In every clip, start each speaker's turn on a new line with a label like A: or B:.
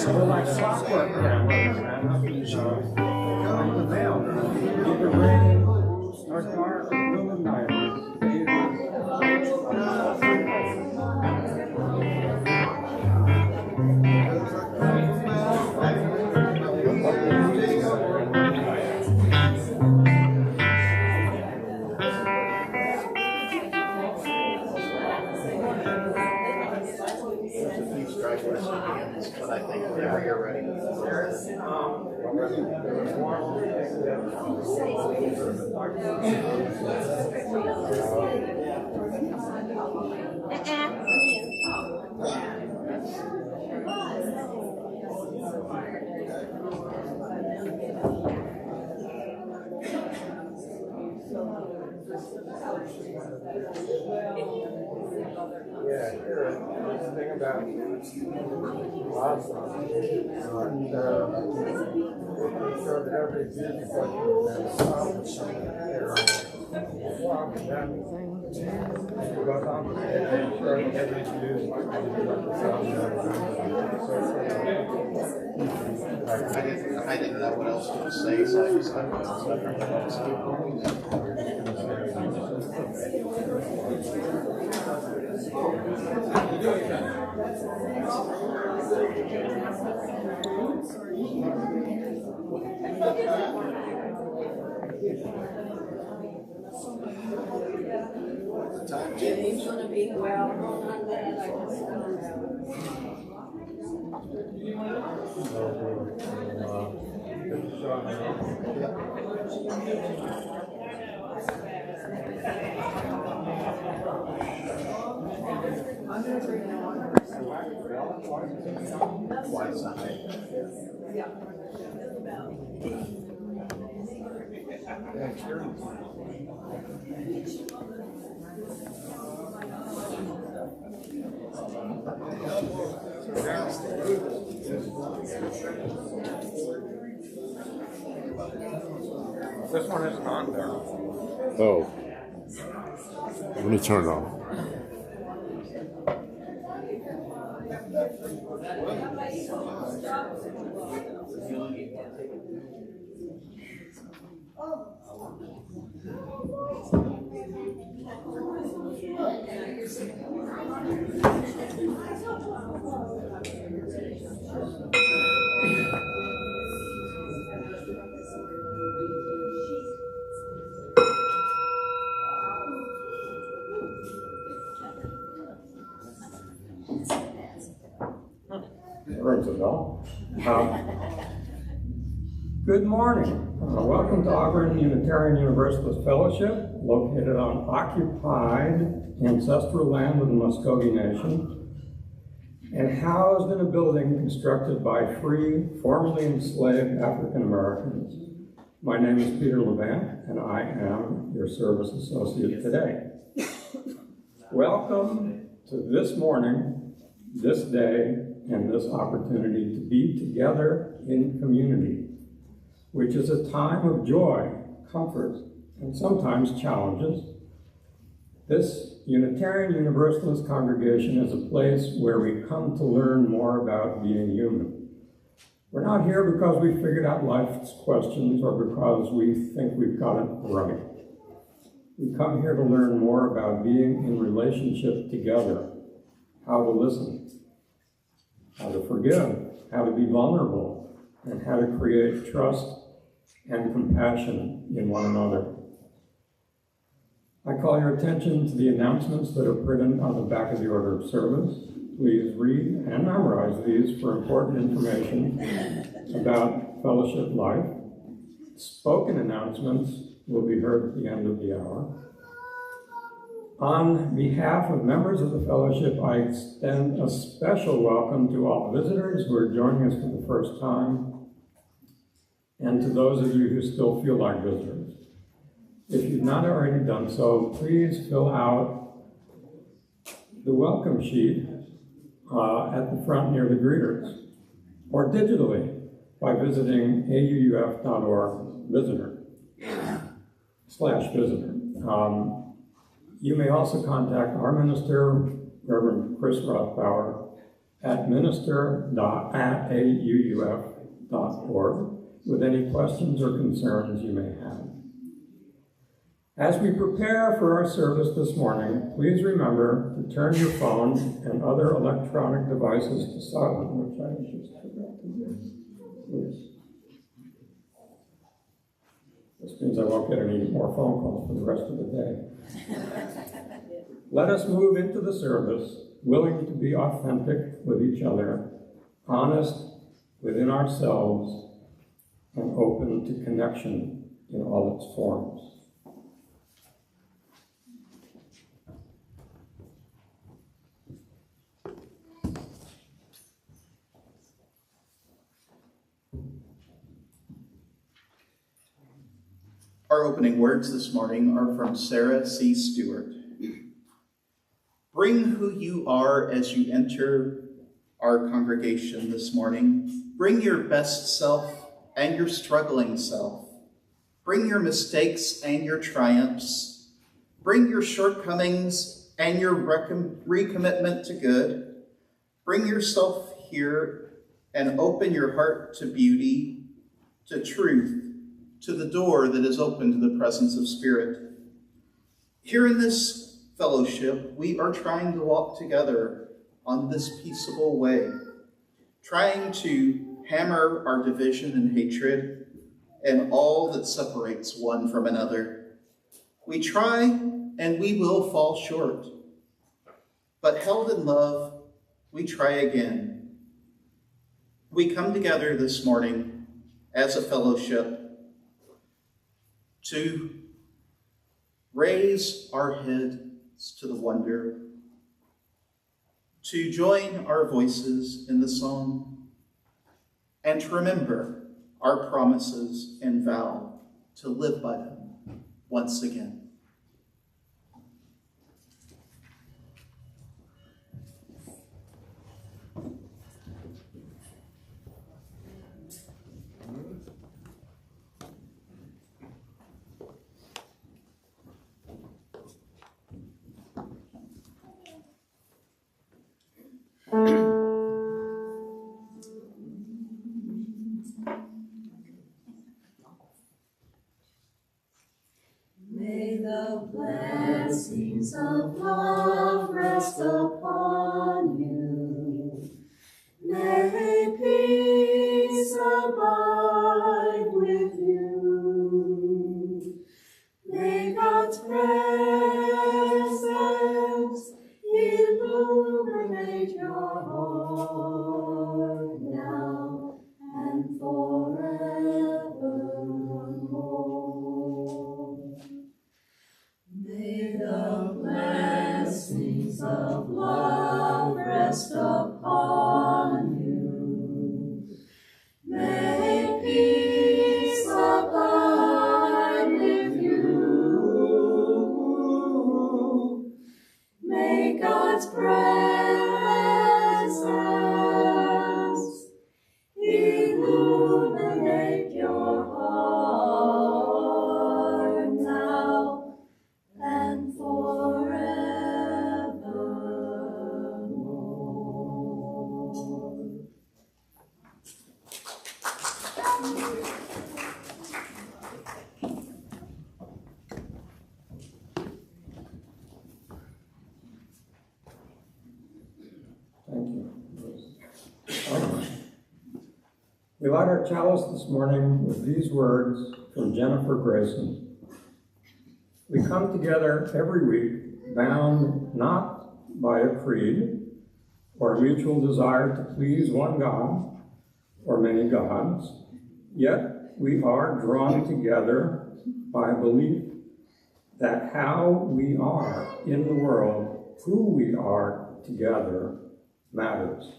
A: We're like software cameras, on the mail. Either rain or dark or illuminate.
B: But I think whenever you're ready.
A: Yeah, here, the thing about awesome. And sure that every business goes on to sure that every
B: I didn't know what else to say, so I just went with
C: Jimmy's gonna be well on that.
A: This one isn't on there.
D: Oh. Let me turn it on.
A: Rings a bell. Good morning. Welcome to Auburn Unitarian Universalist Fellowship, located on occupied ancestral land of the Muscogee Nation, and housed in a building constructed by free, formerly enslaved African Americans. My name is Peter Levant, and I am your service associate today. Welcome to this morning, this day, and this opportunity to be together in community, which is a time of joy, comfort, and sometimes challenges. This Unitarian Universalist congregation is a place where we come to learn more about being human. We're not here because we figured out life's questions or because we think we've got it right. We come here to learn more about being in relationship together, how to listen, how to forgive, how to be vulnerable, and how to create trust and compassion in one another. I call your attention to the announcements that are printed on the back of the order of service. Please read and memorize these for important information about fellowship life. Spoken announcements will be heard at the end of the hour. On behalf of members of the fellowship, I extend a special welcome to all visitors who are joining us for the first time, and to those of you who still feel like visitors. If you've not already done so, please fill out the welcome sheet at the front near the greeters, or digitally by visiting auuf.org/visitor. You may also contact our minister Reverend Chris Rothbauer, at minister.auuf.org with any questions or concerns you may have. As we prepare for our service this morning, please remember to turn your phone and other electronic devices to silent, which I just forgot to do. Please. This means I won't get any more phone calls for the rest of the day. Let us move into the service, willing to be authentic with each other, honest within ourselves, and open to connection in all its forms.
B: Our opening words this morning are from Sarah C. Stewart. Bring who you are as you enter our congregation this morning. Bring your best self and your struggling self. Bring your mistakes and your triumphs. Bring your shortcomings and your recommitment to good. Bring yourself here and open your heart to beauty, to truth, to the door that is open to the presence of Spirit. Here in this fellowship, we are trying to walk together on this peaceable way, trying to hammer our division and hatred and all that separates one from another. We try and we will fall short, but held in love, we try again. We come together this morning as a fellowship to raise our heads to the wonder, to join our voices in the song, and to remember our promises and vow to live by them once again.
C: May the blessings of love rest upon you. May peace abide with you. May God's presence illuminate your heart now and forevermore. May the blessings of love rest upon you. May peace abide with you. May God's presence illuminate your heart now and forevermore.
A: Thank you. We light our chalice this morning with these words from Jennifer Grayson. We come together every week, bound not by a creed or a mutual desire to please one God or many gods, yet we are drawn together by belief that how we are in the world, who we are together, matters.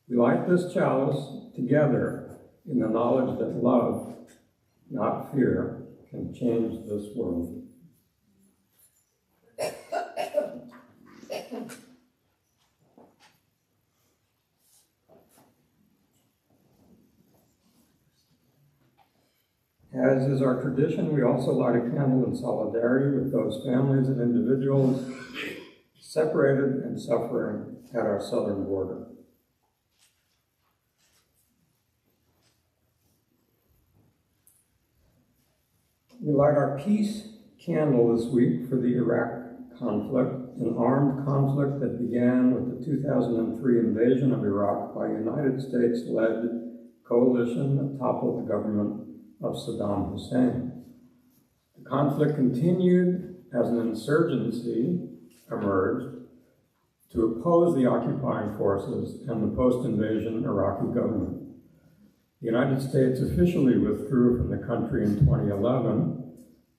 A: We light this chalice together in the knowledge that love, not fear, can change this world. As is our tradition, we also light a candle in solidarity with those families and individuals separated and suffering at our southern border. We light our peace candle this week for the Iraq conflict, an armed conflict that began with the 2003 invasion of Iraq by a United States-led coalition that toppled the government of Saddam Hussein. The conflict continued as an insurgency emerged to oppose the occupying forces and the post-invasion Iraqi government. The United States officially withdrew from the country in 2011,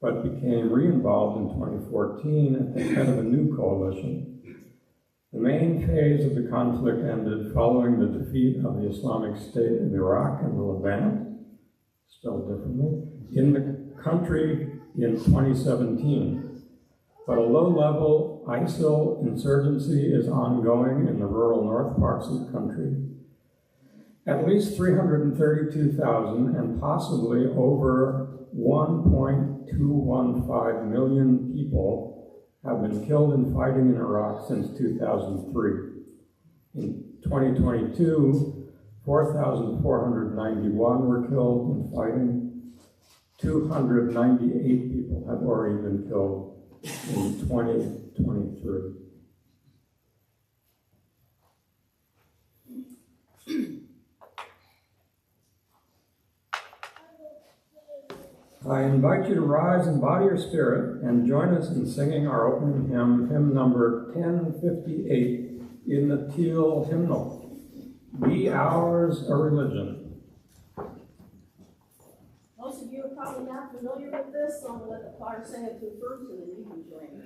A: but became re-involved in 2014 at the head of a new coalition. The main phase of the conflict ended following the defeat of the Islamic State in Iraq and the Levant, spelled differently, in the country in 2017. But a low-level ISIL insurgency is ongoing in the rural north parts of the country. At least 332,000 and possibly over 1.215 million people have been killed in fighting in Iraq since 2003. In 2022, 4,491 were killed in fighting. 298 people have already been killed in 2023. I invite you to rise in body or spirit and join us in singing our opening hymn, hymn number 1058 in the Teal hymnal, Be Ours a Religion.
E: Most of you are probably not familiar with this, so I'm going to let the choir sing it through first, and then you can join us.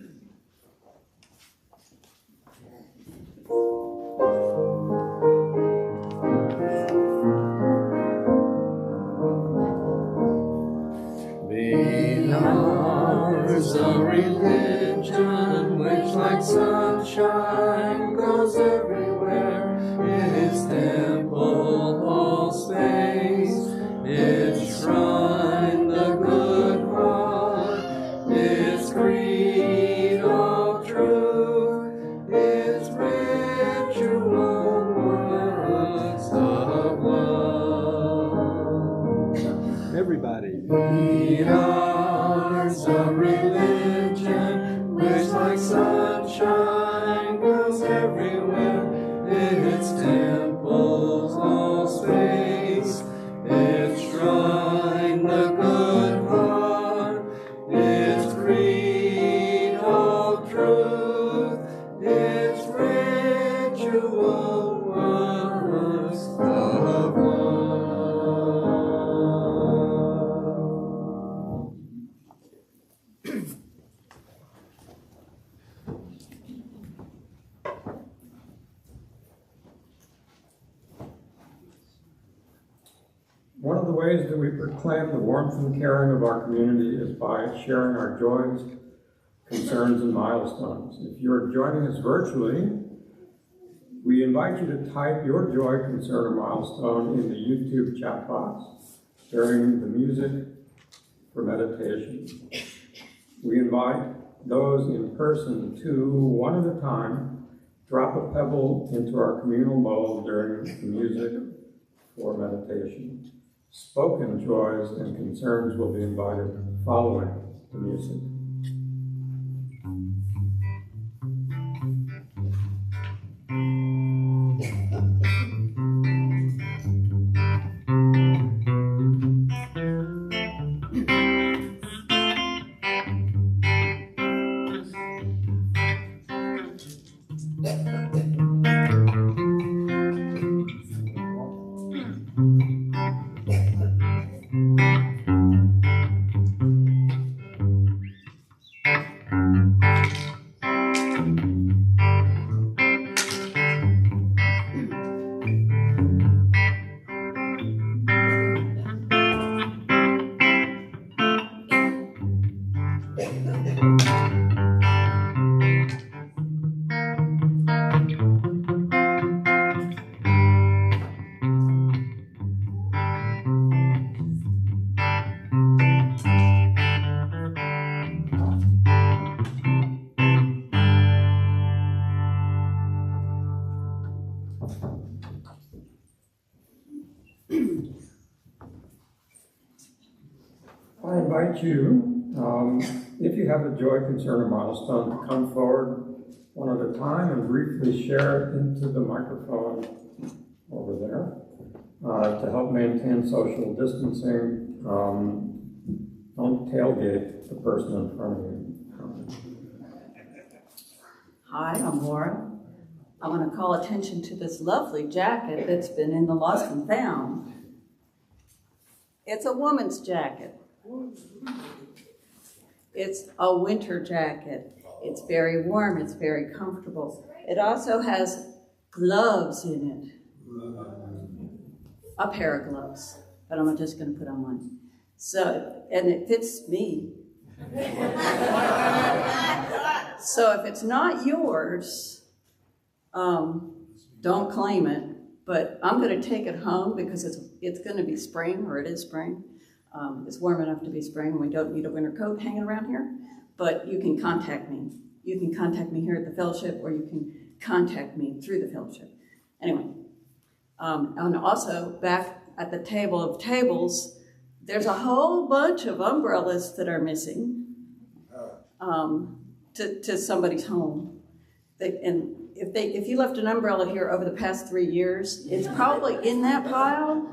F: Be ours a religion which like sunshine goes everywhere. Its temple all space, its shrine the good heart, its creed all truth, its ritual works of love. Everybody. Be ours a religion which like sunshine goes everywhere. Its temples all space, its shrine the good heart, its creed all truth, its ritual works of love.
A: One of the ways that we proclaim the warmth and caring of our community is by sharing our joys, concerns, and milestones. If you're joining us virtually, we invite you to type your joy, concern, or milestone in the YouTube chat box during the music for meditation. We invite those in person to, one at a time, drop a pebble into our communal bowl during the music for meditation. Spoken joys and concerns will be invited following the music. I invite you, if you have a joy, concern, or milestone, to come forward one at a time and briefly share it into the microphone over there to help maintain social distancing. Don't tailgate the person in front of you.
G: Hi, I'm Laura. I want to call attention to this lovely jacket that's been in the Lost and Found. It's a woman's jacket. It's a winter jacket. It's very warm, it's very comfortable. It also has gloves in it. A pair of gloves, but I'm just going to put on one. So, and it fits me. So if it's not yours, don't claim it, but I'm going to take it home because it's going to be spring, or it is spring. It's warm enough to be spring. We don't need a winter coat hanging around here, but you can contact me. You can contact me here at the fellowship, or you can contact me through the fellowship. Anyway, and also back at the table of tables, there's a whole bunch of umbrellas that are missing to somebody's home. And if you left an umbrella here over the past 3 years, it's probably in that pile.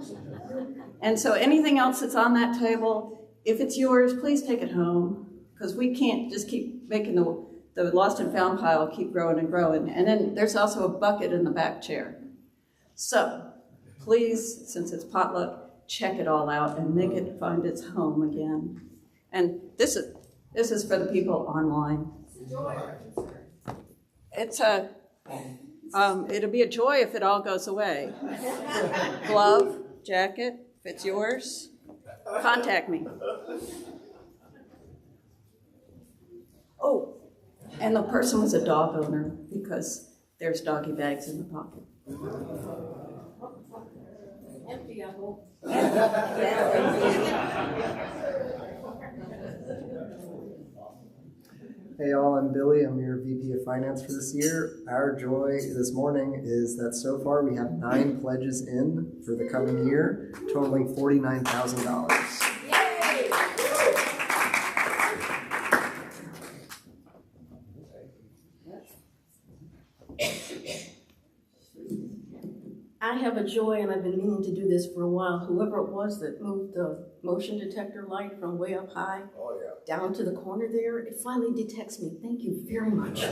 G: And so anything else that's on that table, if it's yours, please take it home, because we can't just keep making the lost and found pile keep growing and growing. And then there's also a bucket in the back chair. So please, since it's potluck, check it all out and make it find its home again. And this is for the people online. It'll be a joy if it all goes away. Glove, jacket, if it's yours, contact me. Oh, and the person was a dog owner, because there's doggy bags in the pocket.
E: Empty, I hope.
H: Hey all, I'm Billy. I'm your VP of Finance for this year. Our joy this morning is that so far we have 9 pledges in for the coming year, totaling $49,000.
E: I have a joy, and I've been meaning to do this for a while. Whoever it was that moved the motion detector light from way up high down to the corner there, it finally detects me. Thank you very much.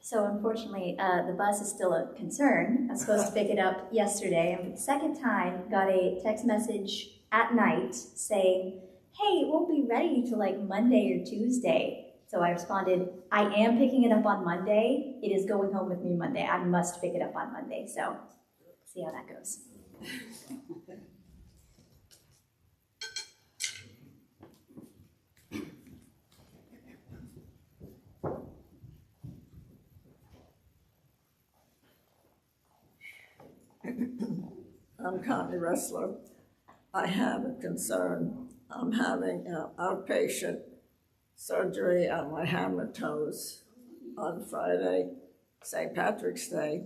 I: So unfortunately, the bus is still a concern. I was supposed to pick it up yesterday, and for the second time, got a text message at night saying, hey, it won't be ready till like Monday or Tuesday. So I responded, I am picking it up on Monday. It is going home with me Monday. I must pick it up on Monday. So see how that goes.
J: I'm Connie Ressler. I have a concern. I'm having outpatient surgery on my hammer toes on Friday, St. Patrick's Day.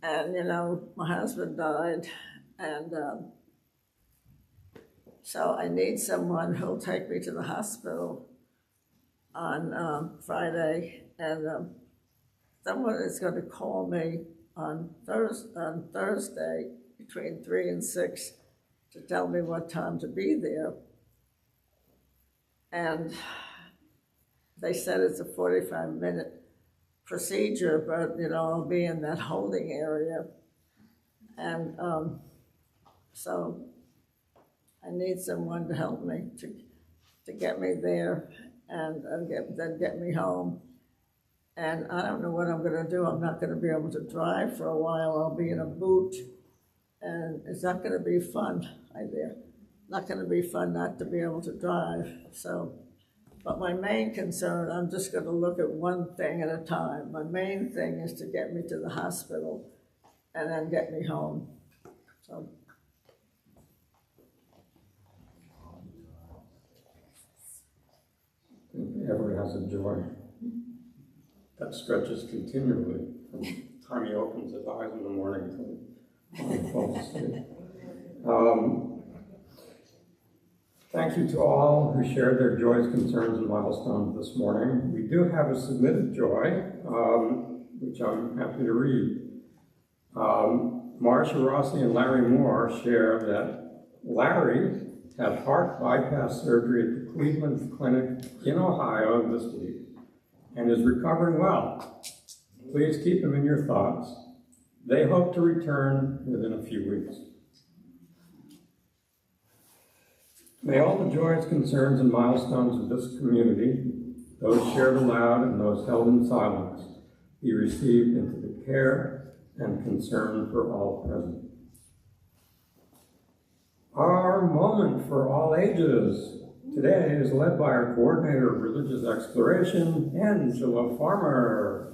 J: And, you know, my husband died, and so I need someone who'll take me to the hospital on Friday, and someone is going to call me on Thursday between 3 and 6 to tell me what time to be there. And they said it's a 45-minute procedure, but, you know, I'll be in that holding area. And so I need someone to help me to get me there and then get me home. And I don't know what I'm going to do. I'm not going to be able to drive for a while. I'll be in a boot, and it's not going to be fun either. Not going to be fun not to be able to drive. So, but my main concern, I'm just going to look at one thing at a time. My main thing is to get me to the hospital and then get me home. So.
A: ever has a joy that stretches continually from the time he opens his eyes in the morning till he falls asleep. Thank you to all who shared their joys, concerns, and milestones this morning. We do have a submitted joy, which I'm happy to read. Marcia Rossi and Larry Moore share that Larry had heart bypass surgery at the Cleveland Clinic in Ohio this week and is recovering well. Please keep him in your thoughts. They hope to return within a few weeks. May all the joys, concerns, and milestones of this community, those shared aloud and those held in silence, be received into the care and concern for all present. Our moment for all ages today is led by our coordinator of religious exploration, Angela Farmer.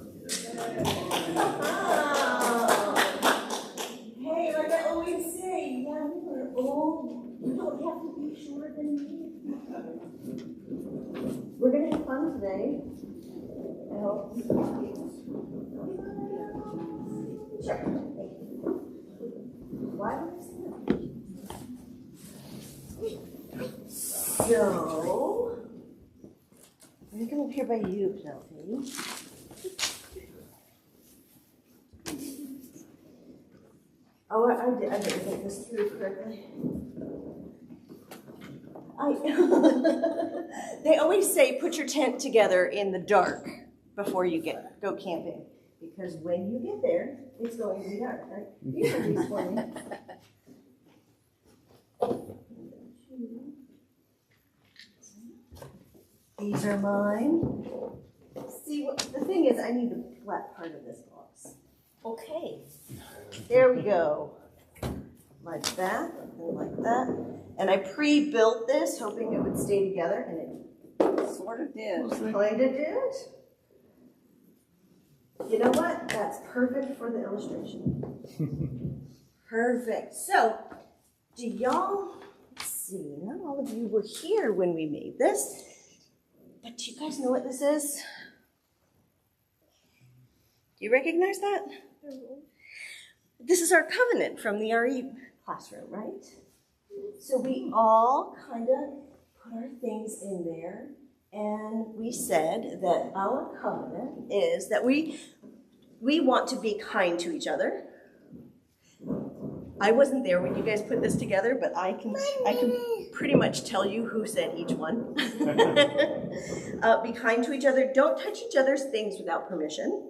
K: Hey, like I always say, young or old, you don't have to be shorter than me. We're going to have fun today. I hope. Sure. Why would I say that? So, I'm going to come up here by you, Penelope. Oh, I didn't think this through correctly. They always say put your tent together in the dark before you go camping, because when you get there, it's going to be dark, right? You have these for me. These are mine. See, the thing is, I need the flat part of this box. Okay, there we go. Like that, and like that. And I pre-built this, hoping it would stay together, and it sort of did. Kind of did. You know what? That's perfect for the illustration. Perfect. So, do y'all, let's see, not all of you were here when we made this, but do you guys know what this is? Do you recognize that? This is our covenant from the RE classroom, right? So we all kind of put our things in there, and we said that our covenant is that we want to be kind to each other. I wasn't there when you guys put this together, but I can pretty much tell you who said each one. Be kind to each other. Don't touch each other's things without permission.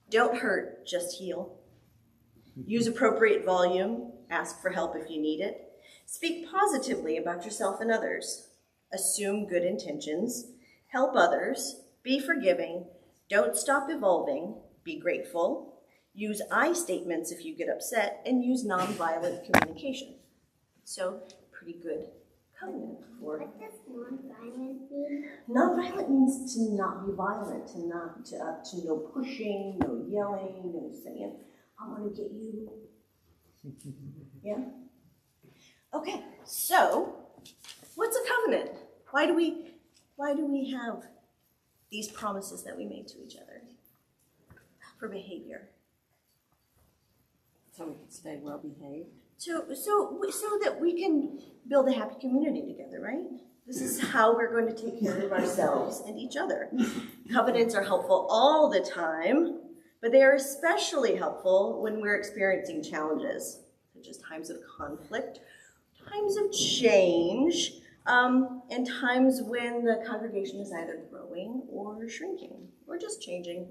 K: Don't hurt, just heal. Use appropriate volume. Ask for help if you need it. Speak positively about yourself and others. Assume good intentions. Help others. Be forgiving. Don't stop evolving. Be grateful. Use I statements if you get upset. And use nonviolent communication. So, pretty good covenant for.
L: What does nonviolent mean?
K: Nonviolent means to not be violent, to no pushing, no yelling, no saying, I want to get you. Yeah? Okay, so what's a covenant? Why do we have these promises that we make to each other for behavior?
G: So we can stay well behaved.
K: So that we can build a happy community together, right? This is how we're going to take care of ourselves and each other. Covenants are helpful all the time, but they are especially helpful when we're experiencing challenges, such as times of conflict, times of change, and times when the congregation is either growing or shrinking or just changing.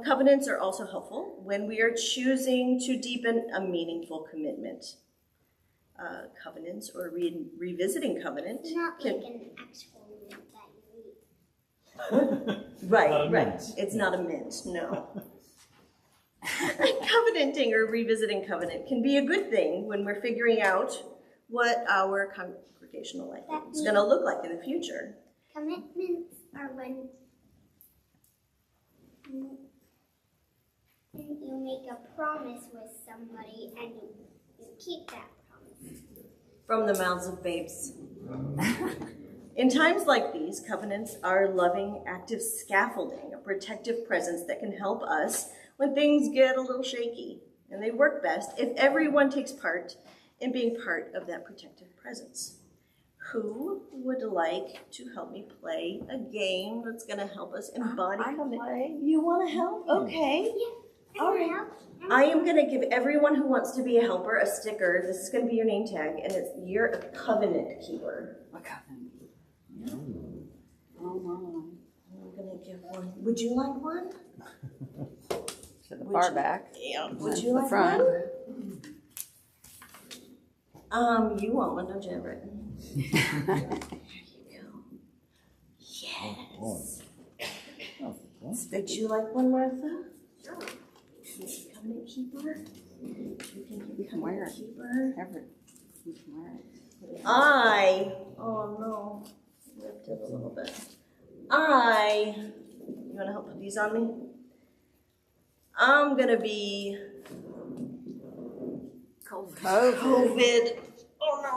K: Covenants are also helpful when we are choosing to deepen a meaningful commitment. Covenants or revisiting covenant.
L: It's not like an actual mint that you eat.
K: Right. It's not a mint, no. Covenanting or revisiting covenant can be a good thing when we're figuring out what our congregational life is going to look like in the future.
L: Commitments are when you make a promise with somebody and you keep that promise.
K: From the mouths of babes. In times like these, covenants are loving, active scaffolding, a protective presence that can help us when things get a little shaky. And they work best if everyone takes part in being part of that protective presence. Who would like to help me play a game that's going to help us embody covenant? You want to help? Okay. All right. I am going to give everyone who wants to be a helper a sticker. This is going to be your name tag, and it's you're a covenant keeper.
G: A covenant. Oh my.
K: I'm going to give one. Would you like one?
G: To the far back.
K: Yeah. Would you like
G: front.
K: one? You want one, don't you, Everett? There you go. Yes. Would you like one, Martha? Sure. Covenant keeper. You can be covenant keeper.
G: Everett. You can wear it.
K: Oh no, ripped it a little bit. You want to help put these on me? I'm gonna be COVID. Oh no.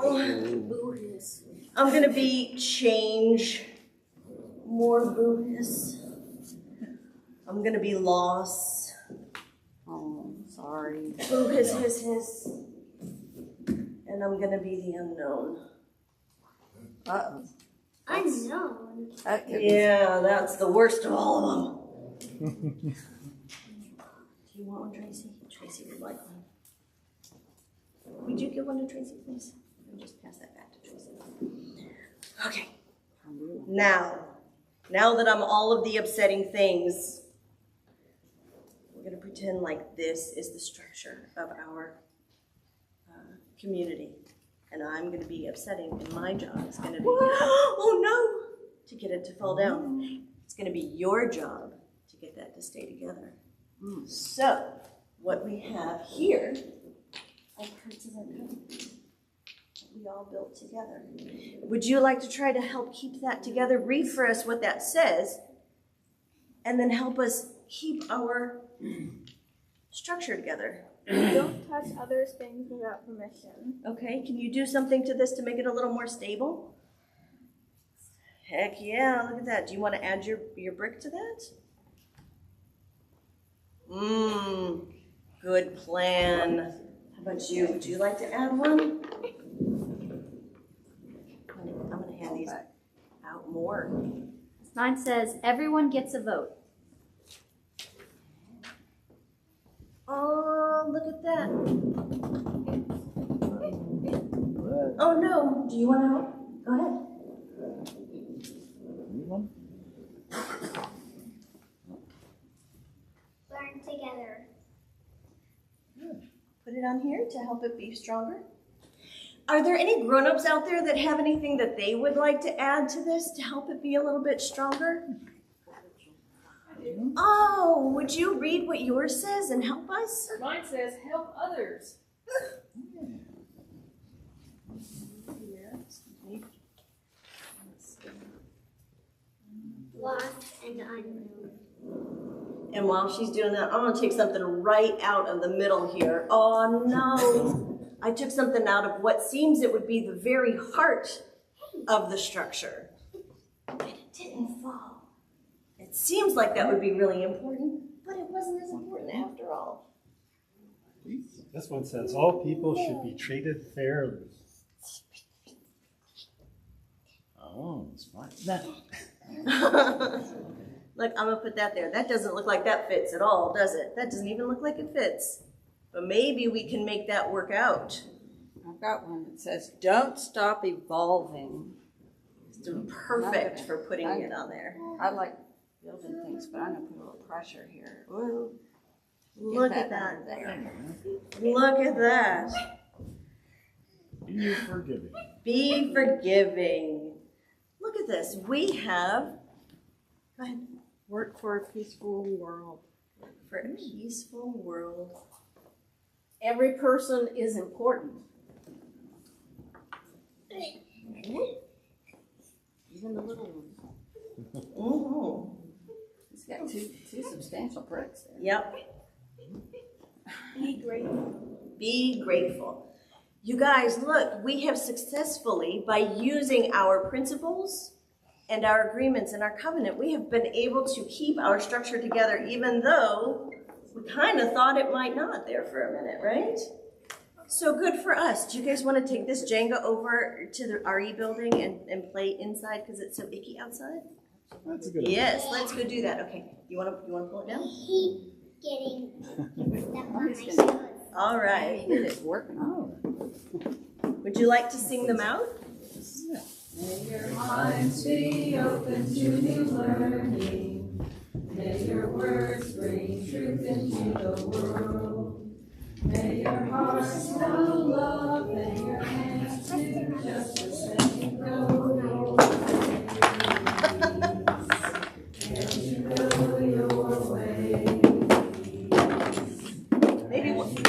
K: I'm gonna be change. More Buddhist. I'm gonna be loss.
G: Oh, sorry.
K: His. And I'm gonna be the unknown.
G: Uh-oh.
L: Unknown.
K: Yeah, that's the worst of all of them. Do you want one, Tracy? Tracy would like one. Would you give one to Tracy, please? I'll just pass that back to Tracy. Okay. Now that I'm all of the upsetting things, we're going to pretend like this is the structure of our community. And I'm going to be upsetting, and my job is going to be, oh no, to get it to fall down. It's going to be your job to get that to stay together. So, what we have here are parts of our covenant that we all built together. Would you like to try to help keep that together? Read for us what that says, and then help us keep our structure together.
C: Don't touch others' things without permission.
K: Okay, can you do something to this to make it a little more stable? Heck yeah, look at that. Do you want to add your brick to that? Good plan. How about you? Would you like to add one? I'm going to hand these out more.
I: Mine says, everyone gets a vote.
K: Oh, look at that. Oh no, do you want to help? Go ahead.
L: Learn together.
K: Put it on here to help it be stronger. Are there any grown-ups out there that have anything that they would like to add to this to help it be a little bit stronger? Oh, would you read what yours says and help us?
M: Mine says, help others.
L: Lost and unknown.
K: And while she's doing that, I'm gonna take something right out of the middle here. Oh no, I took something out of what seems it would be the very heart of the structure. And it didn't fall. It seems like that would be really important, but it wasn't as important after all.
N: This one says, all people should be treated fairly. Oh, smart.
K: Look, I'm gonna put that there. That doesn't look like that fits at all, does it? That doesn't even look like it fits. But maybe we can make that work out.
G: I've got one that says, don't stop evolving.
K: It's perfect for putting it on there.
G: I like building things, but I'm going to put a little pressure here. Ooh.
K: Look at that. Look at that.
N: Be forgiving.
K: Be forgiving. Look at this. We have, go ahead.
J: Work for a peaceful world.
K: For a peaceful world.
E: Every person is important.
G: Even the little ones.
K: Mm-hmm.
G: It's got two substantial bricks there.
K: Yep.
C: Be grateful.
K: Be grateful. You guys, look, we have successfully, by using our principles and our agreements and our covenant, we have been able to keep our structure together, even though we kind of thought it might not there for a minute, right? So good for us. Do you guys want to take this Jenga over to the RE building and play inside because it's so icky outside?
N: That's a good
K: Yes, let's go do that. Okay, you want to pull it down?
L: Keep getting stuff on my shoes.
K: All right.
G: It is working.
K: Would you like to sing them out?
F: May your minds be open to new learning. May your words bring truth into the world. May your hearts know love and your hands do justice and you go your ways. And you go your way.
K: Maybe
F: your way.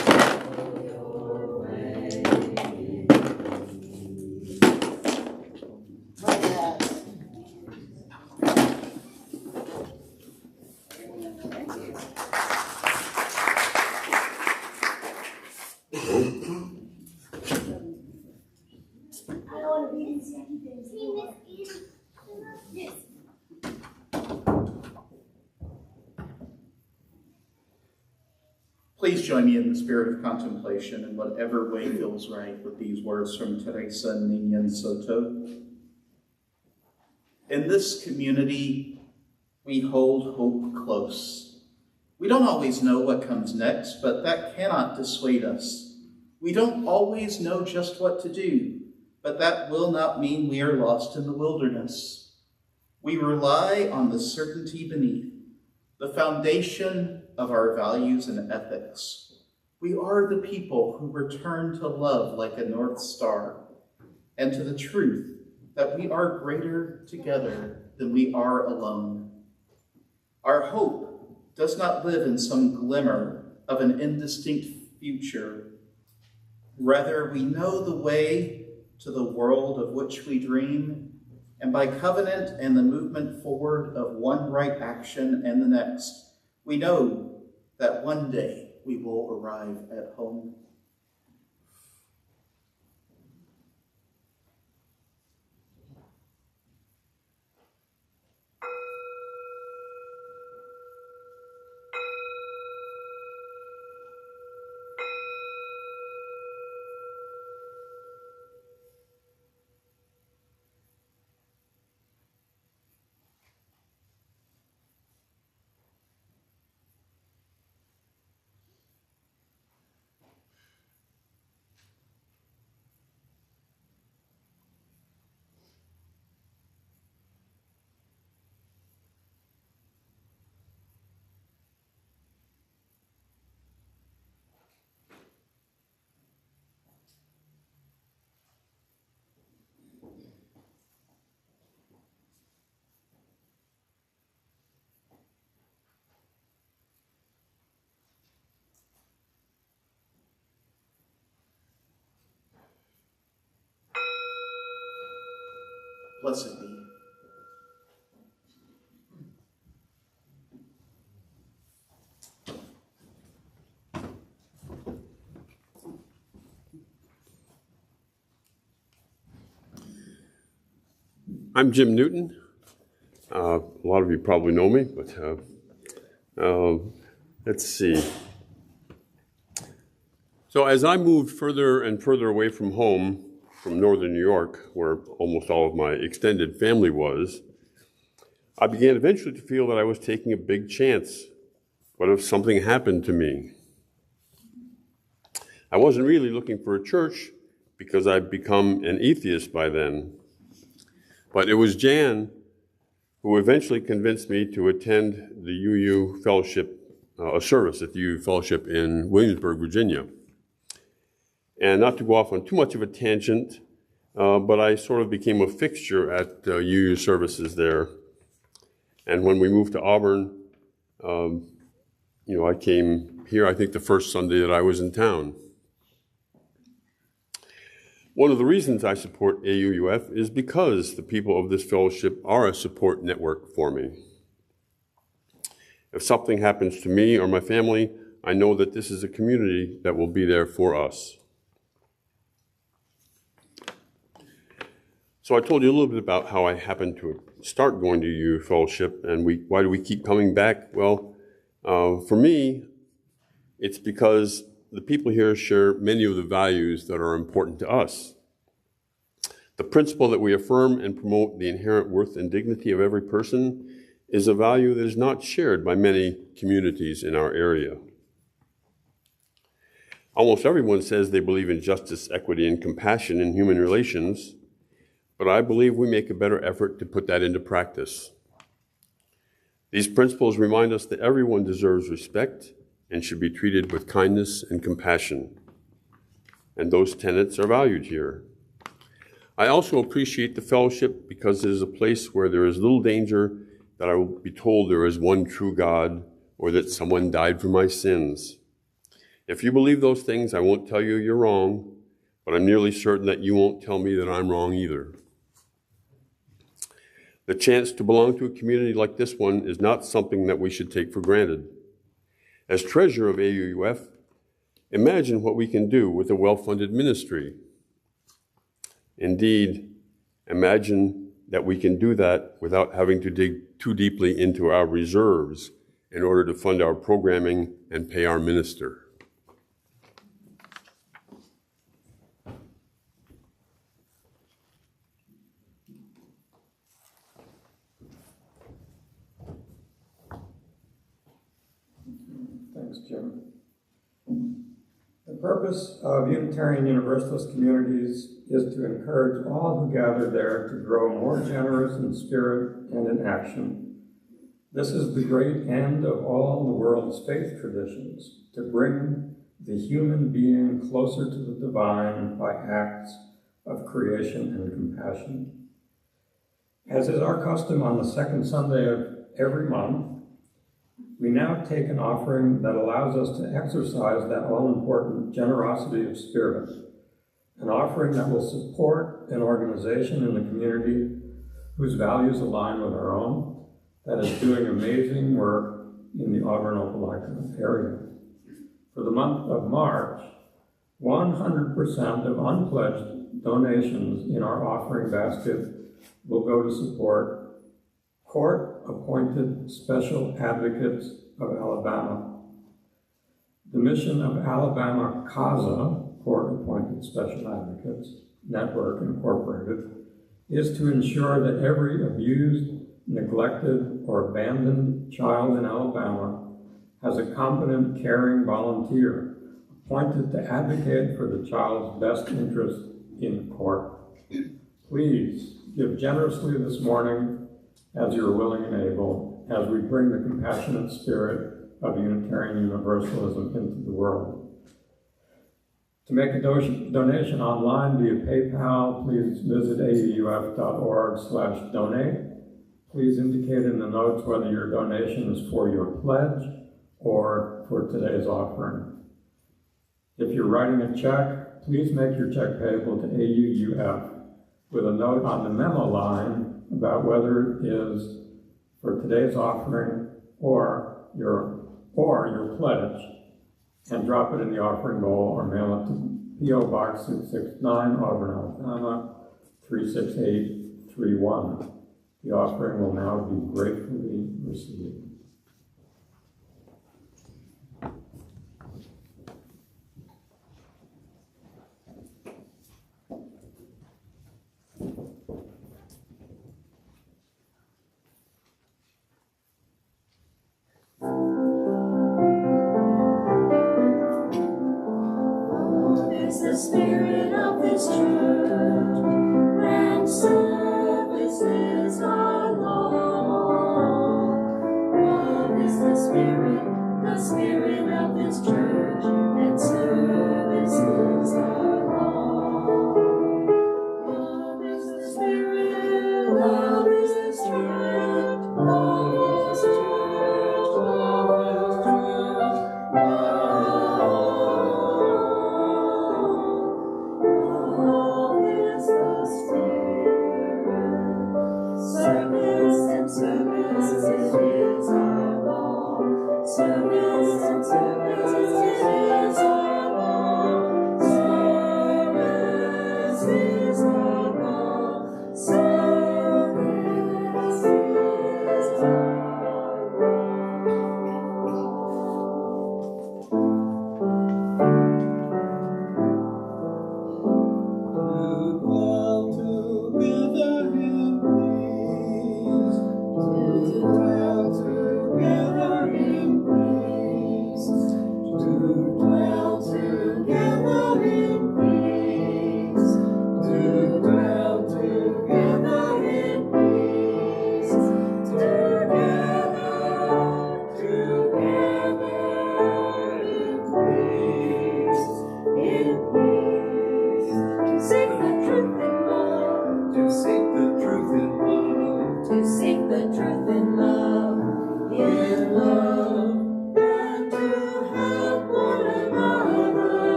B: Please join me in the spirit of contemplation in whatever way feels right with these words from Teresa and Ninian Soto. In this community, we hold hope close. We don't always know what comes next, but that cannot dissuade us. We don't always know just what to do, but that will not mean we are lost in the wilderness. We rely on the certainty beneath, the foundation of our values and ethics. We are the people who return to love like a North Star and to the truth that we are greater together than we are alone. Our hope does not live in some glimmer of an indistinct future. Rather, we know the way to the world of which we dream, and by covenant and the movement forward of one right action and the next, we know that one day we will arrive at home. Blessed be.
D: I'm Jim Newton. A lot of you probably know me, but let's see. So as I moved further and further away from home, from northern New York, where almost all of my extended family was, I began eventually to feel that I was taking a big chance. What if something happened to me? I wasn't really looking for a church because I'd become an atheist by then. But it was Jan who eventually convinced me to attend the UU Fellowship, a service at the UU Fellowship in Williamsburg, Virginia. And not to go off on too much of a tangent, but I sort of became a fixture at UU services there. And when we moved to Auburn, I came here, I think, the first Sunday that I was in town. One of the reasons I support AUUF is because the people of this fellowship are a support network for me. If something happens to me or my family, I know that this is a community that will be there for us. So I told you a little bit about how I happened to start going to UU Fellowship, and why do we keep coming back? Well, for me, it's because the people here share many of the values that are important to us. The principle that we affirm and promote the inherent worth and dignity of every person is a value that is not shared by many communities in our area. Almost everyone says they believe in justice, equity, and compassion in human relations, but I believe we make a better effort to put that into practice. These principles remind us that everyone deserves respect and should be treated with kindness and compassion, and those tenets are valued here. I also appreciate the fellowship because it is a place where there is little danger that I will be told there is one true God or that someone died for my sins. If you believe those things, I won't tell you you're wrong, but I'm nearly certain that you won't tell me that I'm wrong either. The chance to belong to a community like this one is not something that we should take for granted. As treasurer of AUUF, imagine what we can do with a well-funded ministry. Indeed, imagine that we can do that without having to dig too deeply into our reserves in order to fund our programming and pay our minister.
A: Thanks, Jim. The purpose of Unitarian Universalist communities is to encourage all who gather there to grow more generous in spirit and in action. This is the great end of all the world's faith traditions, to bring the human being closer to the divine by acts of creation and compassion. As is our custom on the second Sunday of every month, we now take an offering that allows us to exercise that all-important generosity of spirit, an offering that will support an organization in the community whose values align with our own, that is doing amazing work in the Auburn Opelika area. For the month of March, 100% of unpledged donations in our offering basket will go to support court-appointed special advocates of Alabama. The mission of Alabama CASA, Court-Appointed Special Advocates Network Incorporated, is to ensure that every abused, neglected, or abandoned child in Alabama has a competent, caring volunteer appointed to advocate for the child's best interest in court. Please give generously this morning as you are willing and able, as we bring the compassionate spirit of Unitarian Universalism into the world. To make a donation online via PayPal, please visit auuf.org/donate. Please indicate in the notes whether your donation is for your pledge or for today's offering. If you're writing a check, please make your check payable to AUUF with a note on the memo line about whether it is for today's offering or your pledge, and drop it in the offering bowl or mail it to P.O. Box 669, Auburn, Alabama 36831. The offering will now be gratefully received.
F: Is the spirit of this church, and services are long.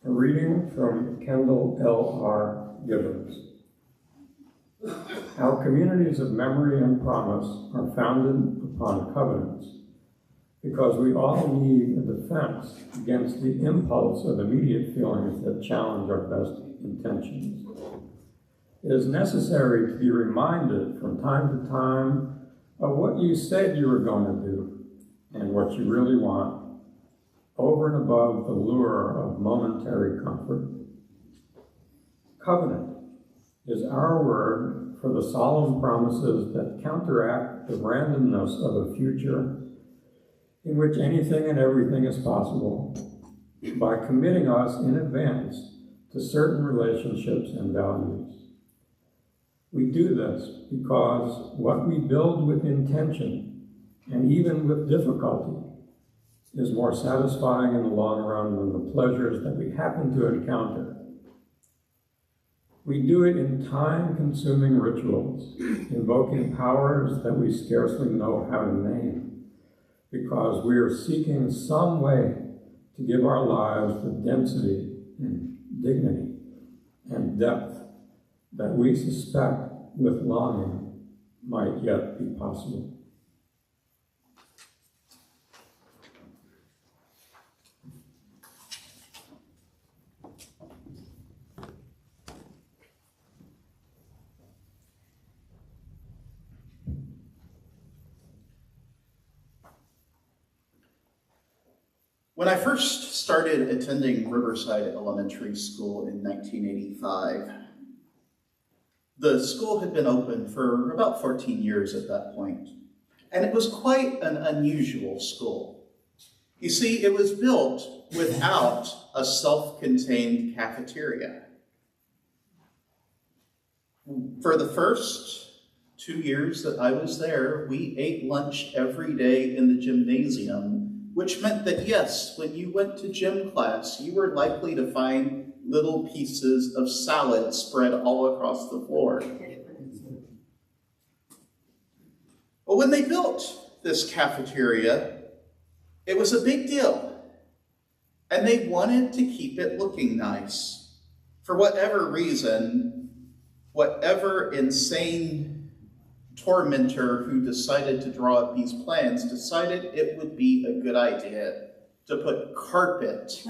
A: A reading from Kendall L.R. Gibbons. Our communities of memory and promise are founded upon covenants because we all need a defense against the impulse of immediate feelings that challenge our best intentions. It is necessary to be reminded from time to time of what you said you were going to do and what you really want, over and above the lure of momentary comfort. Covenant is our word for the solemn promises that counteract the randomness of a future in which anything and everything is possible by committing us in advance to certain relationships and values. We do this because what we build with intention and even with difficulty is more satisfying in the long run than the pleasures that we happen to encounter. We do it in time-consuming rituals, invoking powers that we scarcely know how to name, because we are seeking some way to give our lives the density and dignity and depth that we suspect with longing might yet be possible.
B: When I first started attending Riverside Elementary School in 1985, the school had been open for about 14 years at that point, and it was quite an unusual school. You see, it was built without a self-contained cafeteria. For the first 2 years that I was there, we ate lunch every day in the gymnasium, which meant that, yes, when you went to gym class, you were likely to find little pieces of salad spread all across the floor. But when they built this cafeteria, it was a big deal, and they wanted to keep it looking nice. For whatever reason, whatever insane tormentor who decided to draw up these plans decided it would be a good idea to put carpet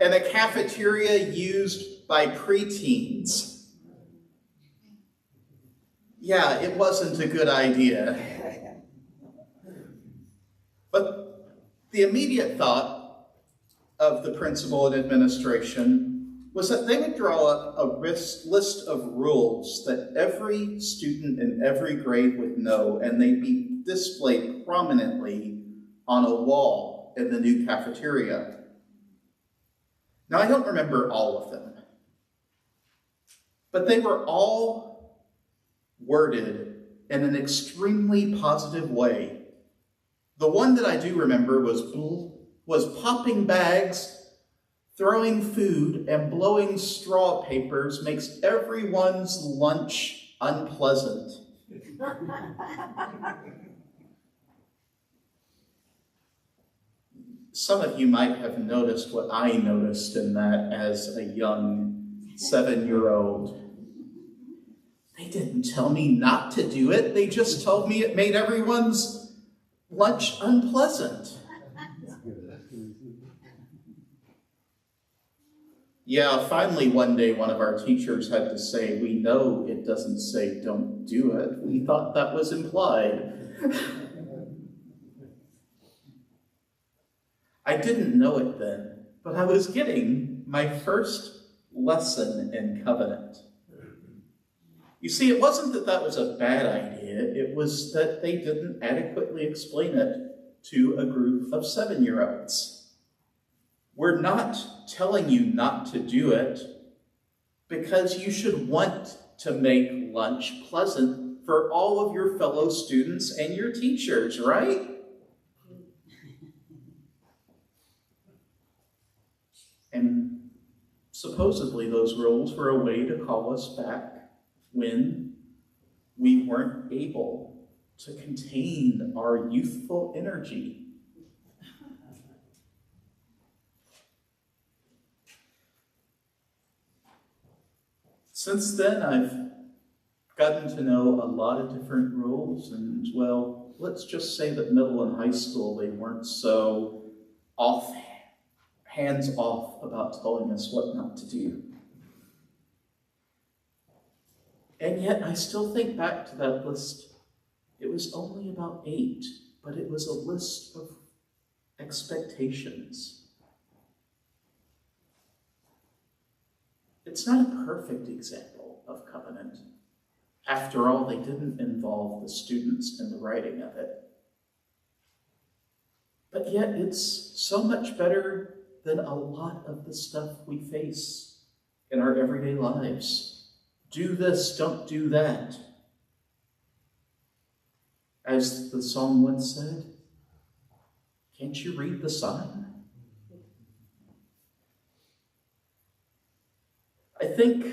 B: in a cafeteria used by preteens. Yeah, it wasn't a good idea. But the immediate thought of the principal and administration was that they would draw up a list of rules that every student in every grade would know, and they'd be displayed prominently on a wall in the new cafeteria. Now, I don't remember all of them, but they were all worded in an extremely positive way. The one that I do remember was popping bags, throwing food, and blowing straw papers makes everyone's lunch unpleasant. Some of you might have noticed what I noticed in that as a young 7-year-old. They didn't tell me not to do it. They just told me it made everyone's lunch unpleasant. Yeah, finally one day one of our teachers had to say, "We know it doesn't say don't do it. We thought that was implied." I didn't know it then, but I was getting my first lesson in covenant. You see, it wasn't that that was a bad idea. It was that they didn't adequately explain it to a group of 7-year-olds. We're not telling you not to do it because you should want to make lunch pleasant for all of your fellow students and your teachers, right? And supposedly those rules were a way to call us back when we weren't able to contain our youthful energy. Since then, I've gotten to know a lot of different rules, and, well, let's just say that middle and high school, they weren't so hands-off about telling us what not to do. And yet, I still think back to that list. It was only about 8, but it was a list of expectations. It's not a perfect example of covenant. After all, they didn't involve the students in the writing of it. But yet, it's so much better than a lot of the stuff we face in our everyday lives. Do this, don't do that. As the song once said, can't you read the sign? I think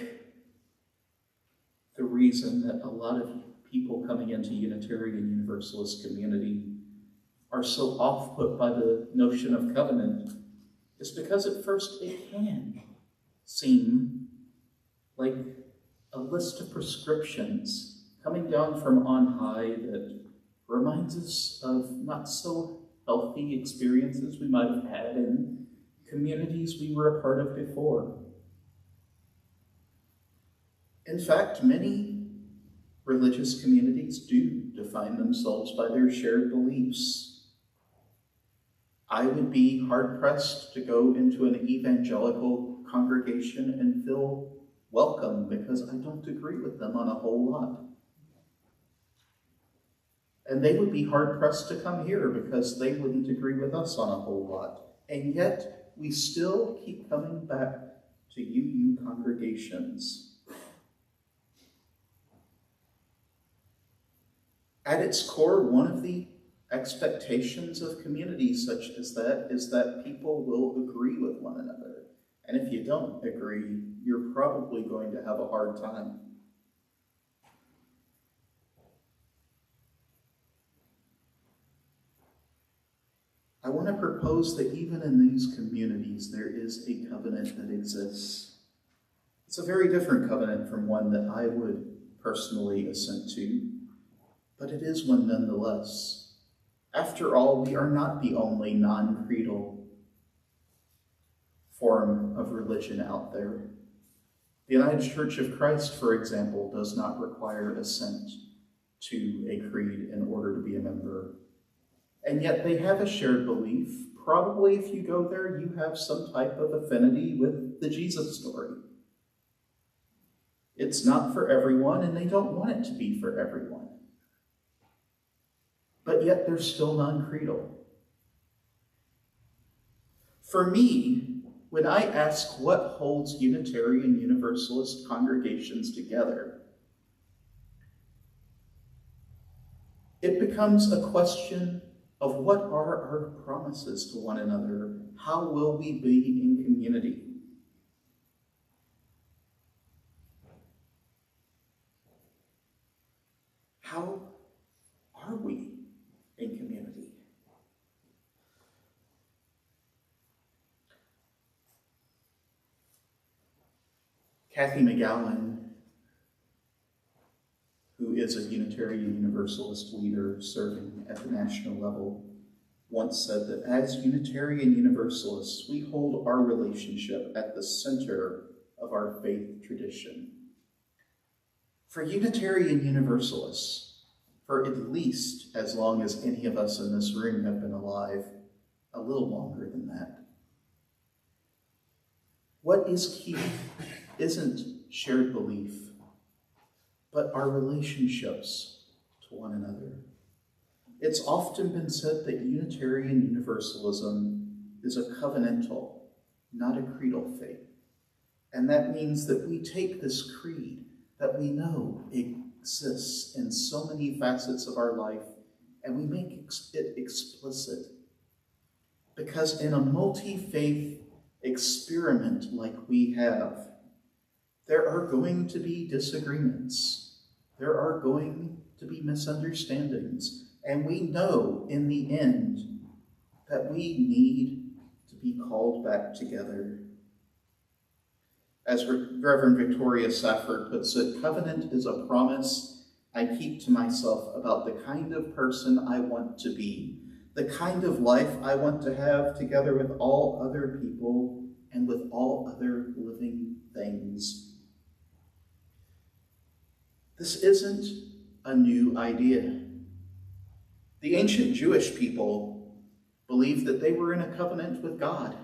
B: the reason that a lot of people coming into Unitarian Universalist community are so off-put by the notion of covenant is because at first it can seem like a list of prescriptions coming down from on high that reminds us of not so healthy experiences we might have had in communities we were a part of before. In fact, many religious communities do define themselves by their shared beliefs. I would be hard-pressed to go into an evangelical congregation and feel welcome because I don't agree with them on a whole lot. And they would be hard-pressed to come here because they wouldn't agree with us on a whole lot. And yet, we still keep coming back to UU congregations. At its core, one of the expectations of communities such as that is that people will agree with one another. And if you don't agree, you're probably going to have a hard time. I want to propose that even in these communities, there is a covenant that exists. It's a very different covenant from one that I would personally assent to, but it is one nonetheless. After all, we are not the only non-creedal form of religion out there. The United Church of Christ, for example, does not require assent to a creed in order to be a member. And yet they have a shared belief. Probably if you go there, you have some type of affinity with the Jesus story. It's not for everyone, and they don't want it to be for everyone. But yet they're still non-creedal. For me, when I ask what holds Unitarian Universalist congregations together, it becomes a question of what are our promises to one another? How will we be in community? How are we in community? Kathy McGowan, who is a Unitarian Universalist leader serving at the national level, once said that as Unitarian Universalists, we hold our relationship at the center of our faith tradition. For Unitarian Universalists, for at least as long as any of us in this room have been alive, a little longer than that, what is key isn't shared belief, but our relationships to one another. It's often been said that Unitarian Universalism is a covenantal, not a creedal faith. And that means that we take this creed that we know exists in so many facets of our life, and we make it explicit. Because in a multi-faith experiment like we have, there are going to be disagreements. There are going to be misunderstandings. And we know in the end that we need to be called back together. As Reverend Victoria Safford puts it, covenant is a promise I keep to myself about the kind of person I want to be, the kind of life I want to have together with all other people and with all other living things. This isn't a new idea. The ancient Jewish people believed that they were in a covenant with God,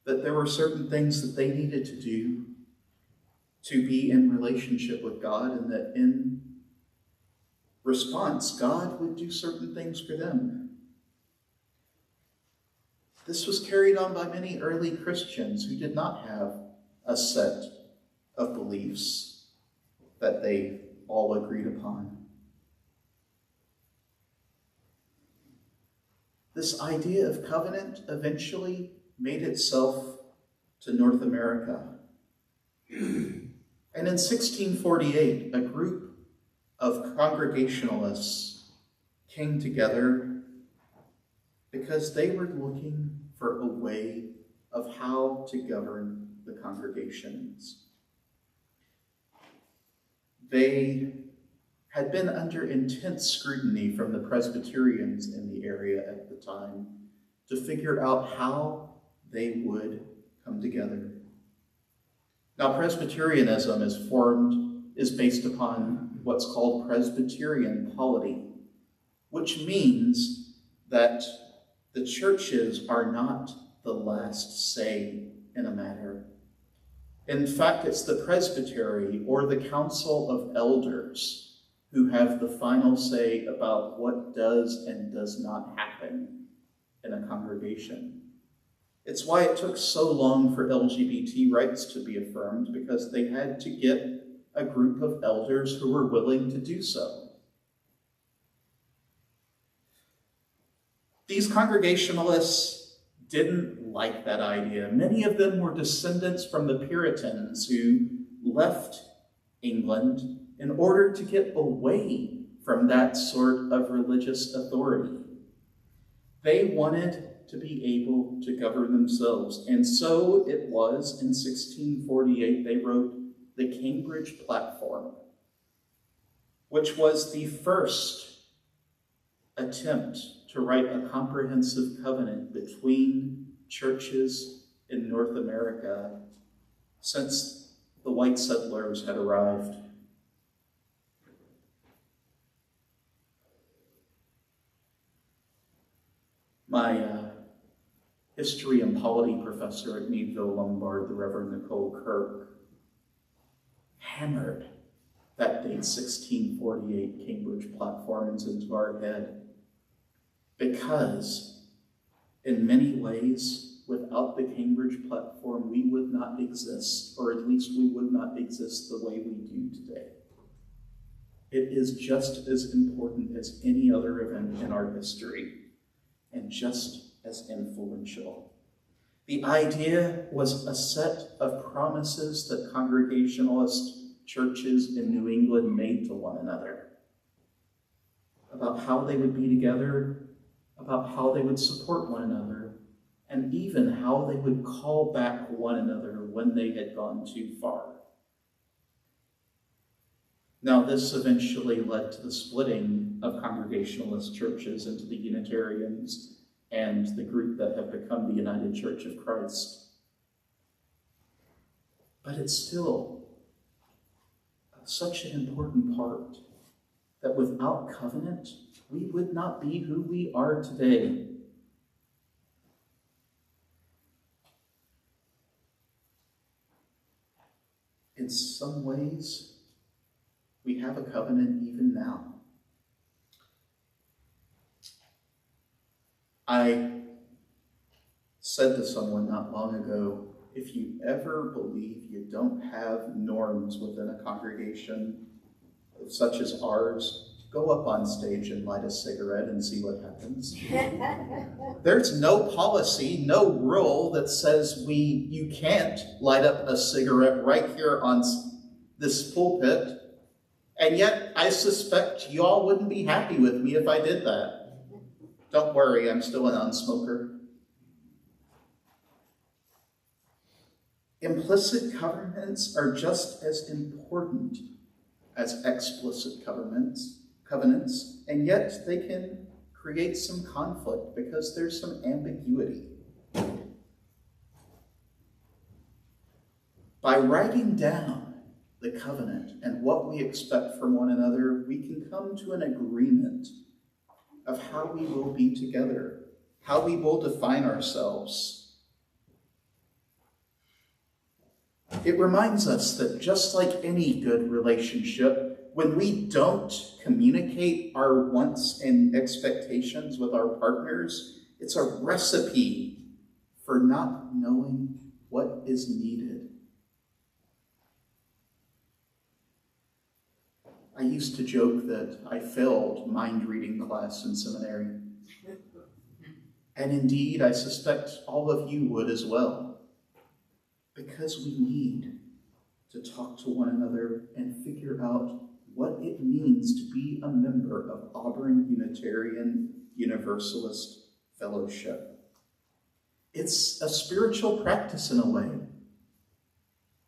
B: that there were certain things that they needed to do to be in relationship with God, and that in response, God would do certain things for them. This was carried on by many early Christians who did not have a set of beliefs that they all agreed upon. This idea of covenant eventually made itself to North America. And in 1648, a group of Congregationalists came together because they were looking for a way of how to govern the congregations. They had been under intense scrutiny from the Presbyterians in the area at the time to figure out how they would come together. Now, Presbyterianism is based upon what's called Presbyterian polity, which means that the churches are not the last say in a matter. In fact, it's the presbytery or the council of elders who have the final say about what does and does not happen in a congregation. It's why it took so long for LGBT rights to be affirmed, because they had to get a group of elders who were willing to do so. These Congregationalists didn't like that idea. Many of them were descendants from the Puritans who left England in order to get away from that sort of religious authority. They wanted to be able to govern themselves, and so it was in 1648 they wrote the Cambridge Platform, which was the first attempt to write a comprehensive covenant between churches in North America since the white settlers had arrived. My history and polity professor at Meadville Lombard, the Reverend Nicole Kirk, hammered that date, 1648 Cambridge Platforms, into our head, because in many ways, without the Cambridge Platform, we would not exist, or at least we would not exist the way we do today. It is just as important as any other event in our history, and just as influential. The idea was a set of promises that Congregationalist churches in New England made to one another about how they would be together, about how they would support one another, and even how they would call back one another when they had gone too far. Now, this eventually led to the splitting of Congregationalist churches into the Unitarians and the group that have become the United Church of Christ. But it's still such an important part that without covenant, we would not be who we are today. In some ways, we have a covenant even now. I said to someone not long ago, if you ever believe you don't have norms within a congregation such as ours, go up on stage and light a cigarette and see what happens. There's no policy, no rule that says you can't light up a cigarette right here on this pulpit, and yet I suspect you all wouldn't be happy with me if I did that. Don't worry, I'm still a non-smoker. Implicit covenants are just as important as explicit covenants, and yet they can create some conflict because there's some ambiguity. By writing down the covenant and what we expect from one another, we can come to an agreement of how we will be together, how we will define ourselves. It reminds us that just like any good relationship, when we don't communicate our wants and expectations with our partners, it's a recipe for not knowing what is needed. I used to joke that I failed mind reading class in seminary. And indeed, I suspect all of you would as well. Because we need to talk to one another and figure out what it means to be a member of Auburn Unitarian Universalist Fellowship. It's a spiritual practice in a way,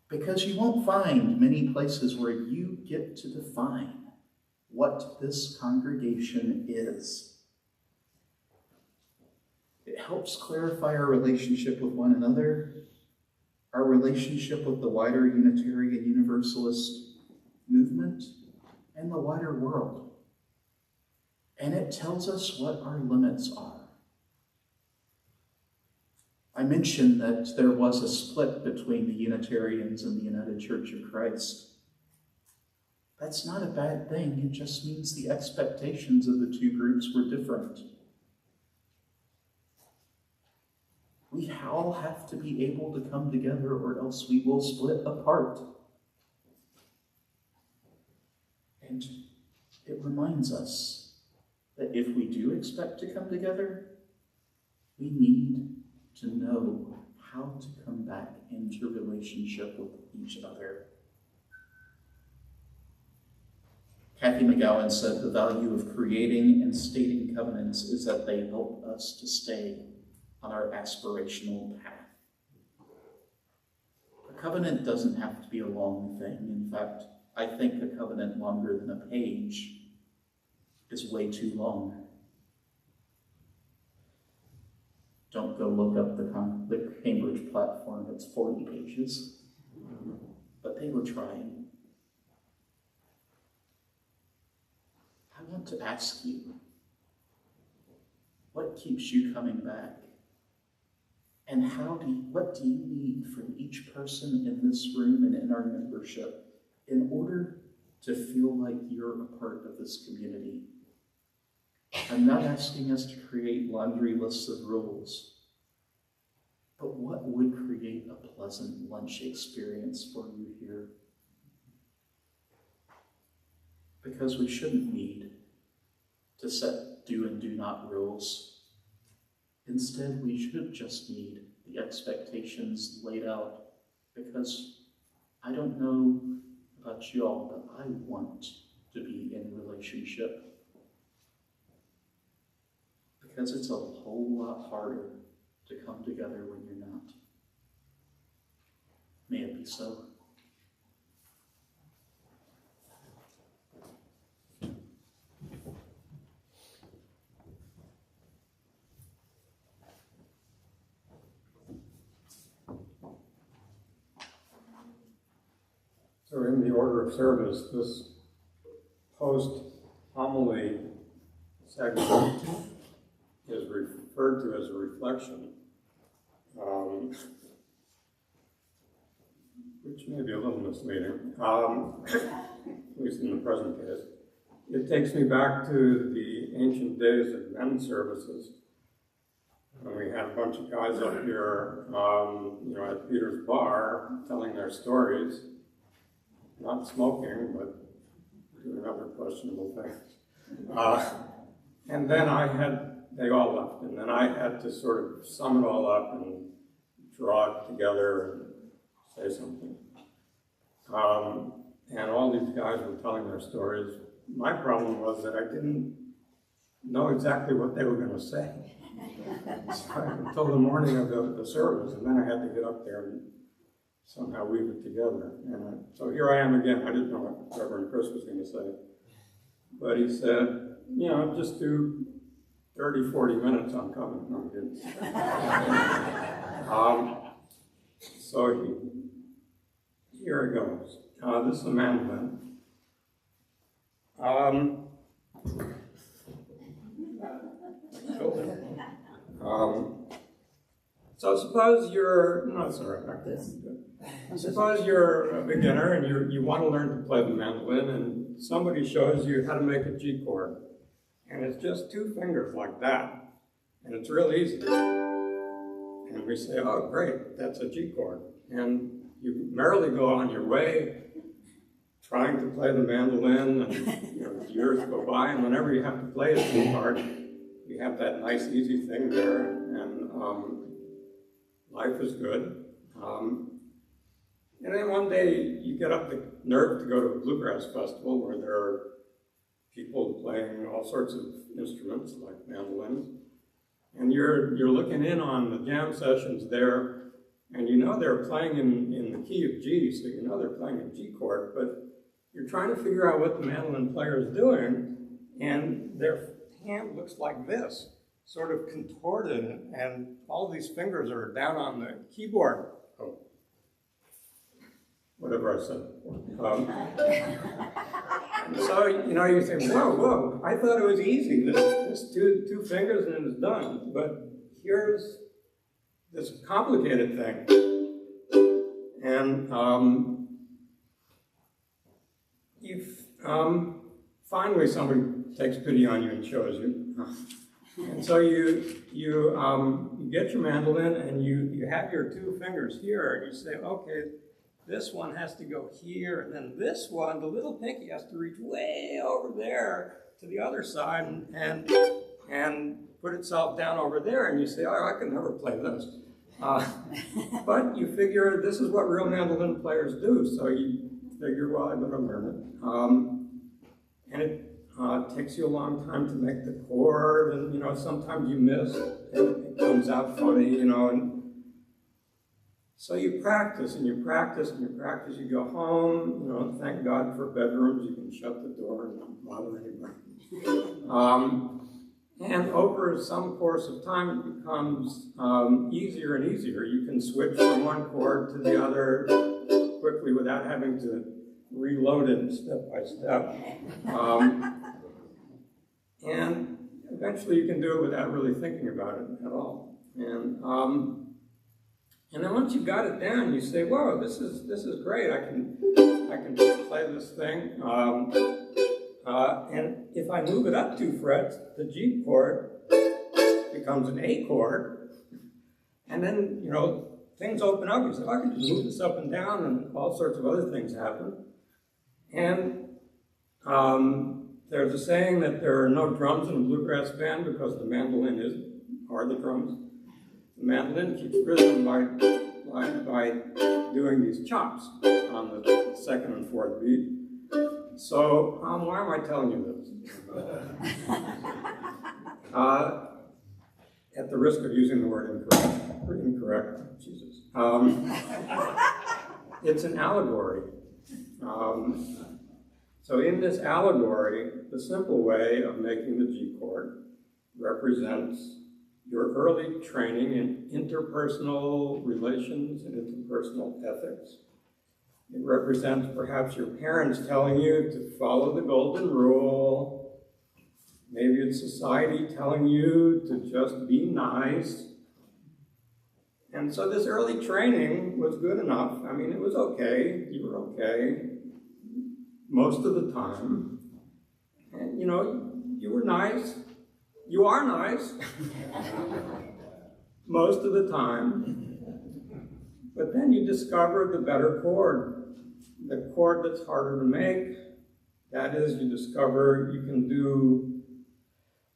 B: because you won't find many places where you get to define what this congregation is. It helps clarify our relationship with one another, our relationship with the wider Unitarian Universalist movement, and the wider world. And it tells us what our limits are. I mentioned that there was a split between the Unitarians and the United Church of Christ. That's not a bad thing. It just means the expectations of the two groups were different. We all have to be able to come together, or else we will split apart. And it reminds us that if we do expect to come together, we need to know how to come back into relationship with each other. Kathy McGowan said the value of creating and stating covenants is that they help us to stay on our aspirational path. A covenant doesn't have to be a long thing. In fact, I think a covenant longer than a page is way too long. Don't go look up the Cambridge platform. It's 40 pages. But they were trying. I want to ask you, what keeps you coming back? And what do you need from each person in this room and in our membership in order to feel like you're a part of this community? I'm not asking us to create laundry lists of rules, but what would create a pleasant lunch experience for you here? Because we shouldn't need to set do and do not rules. Instead, we should just need the expectations laid out, because I don't know about y'all, but I want to be in a relationship. Because it's a whole lot harder to come together when you're not. May it be so.
A: So in the order of service, this post-homily segment is referred to as a reflection, which may be a little misleading, at least in the present case. It takes me back to the ancient days of men's services, when we had a bunch of guys up here, at Peter's bar, telling their stories, not smoking, but doing other questionable things. And then they all left, and then I had to sort of sum it all up and draw it together and say something. And all these guys were telling their stories. My problem was that I didn't know exactly what they were going to say. Until the morning of the service, and then I had to get up there and somehow weave it together. And so here I am again. I didn't know what Reverend Chris was going to say. But he said, just do 30, 40 minutes on covenant. No, he didn't. So here it goes. This is a mandolin. So suppose suppose you're a beginner and you want to learn to play the mandolin, and somebody shows you how to make a G chord. And it's just 2 fingers like that. And it's real easy. And we say, oh, great, that's a G chord. And you merrily go on your way, trying to play the mandolin, and years go by, and whenever you have to play a G chord, you have that nice, easy thing there, and life is good. And then one day, you get up the nerve to go to a bluegrass festival where there are people playing all sorts of instruments, like mandolins, and you're looking in on the jam sessions there, and they're playing in the key of G, so they're playing a G chord, but you're trying to figure out what the mandolin player is doing, and their hand looks like this, sort of contorted, and all these fingers are down on the keyboard. Oh, whatever I said before. So, you say, whoa, I thought it was easy. This two fingers and it's done. But here's this complicated thing. And finally somebody takes pity on you and shows you. And so you get your mandolin and you have your 2 fingers here and you say, okay, this one has to go here, and then this one, the little pinky, has to reach way over there to the other side and put itself down over there, and you say, oh, I can never play this. But you figure this is what real mandolin players do, so you figure, well, I better learn it. And it takes you a long time to make the chord, and sometimes you miss, and it comes out funny, and so you practice, and you practice, and you practice. You go home, thank God for bedrooms. You can shut the door and not bother anybody. And over some course of time, it becomes easier and easier. You can switch from one chord to the other quickly without having to reload it step by step. And eventually you can do it without really thinking about it at all. And then once you got it down, you say, "Whoa, this is great! I can play this thing." And if I move it up 2 frets, the G chord becomes an A chord, and then things open up. You say, "I can just move this up and down," and all sorts of other things happen. And there's a saying that there are no drums in a bluegrass band because the mandolin are the drums. The mandolin keeps rhythm by doing these chops on the 2nd and 4th beat. So why am I telling you this? At the risk of using the word incorrect, Jesus. It's an allegory. So in this allegory, the simple way of making the G chord represents your early training in interpersonal relations and interpersonal ethics. It represents perhaps your parents telling you to follow the golden rule. Maybe it's society telling you to just be nice. And so this early training was good enough. I mean, it was okay. You were okay most of the time. And, you know, you were nice. You are nice most of the time. But then you discover the better chord, the chord that's harder to make. That is, you discover you can do